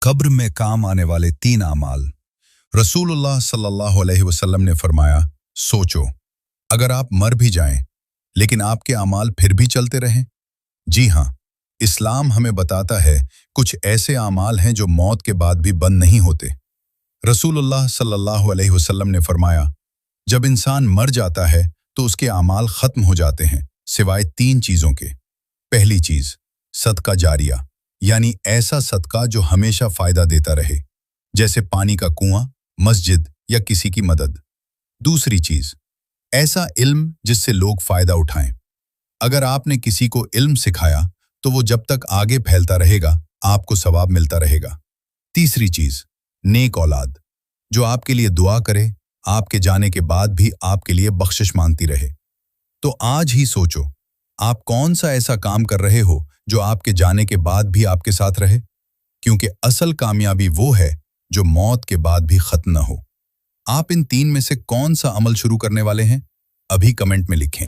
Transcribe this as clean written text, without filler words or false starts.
कब्र में काम आने वाले 3 अमाल। रसूलुल्लाह सल्लल्लाहु अलैहि वसल्लम ने फरमाया, सोचो, अगर आप मर भी जाएं, लेकिन आपके अमाल फिर भी चलते रहें। जी हाँ, इस्लाम हमें बताता है कुछ ऐसे अमाल हैं जो मौत के बाद भी बंद नहीं होते। रसूलुल्लाह सल्लल्लाहु अलैहि वसल्लम ने फरमाया, जब इंसान मर जाता है तो उसके अमाल खत्म हो जाते हैं, सिवाय 3 चीज़ों के। पहली चीज़, सदका जारिया, यानी ऐसा सदका जो हमेशा फ़ायदा देता रहे, जैसे पानी का कुआं, मस्जिद या किसी की मदद। दूसरी चीज़, ऐसा इल्म जिससे लोग फ़ायदा उठाएं। अगर आपने किसी को इल्म सिखाया तो वो जब तक आगे फैलता रहेगा, आपको सवाब मिलता रहेगा। तीसरी चीज़, नेक औलाद, जो आपके लिए दुआ करे, आपके जाने के बाद भी आपके लिए बख्शिश मांगती रहे। तो आज ही सोचो, आप कौन सा ऐसा काम कर रहे हो जो आपके जाने के बाद भी आपके साथ रहे, क्योंकि असल कामयाबी वो है जो मौत के बाद भी खत्म न हो। आप इन 3 में से कौन सा अमल शुरू करने वाले हैं? अभी कमेंट में लिखें।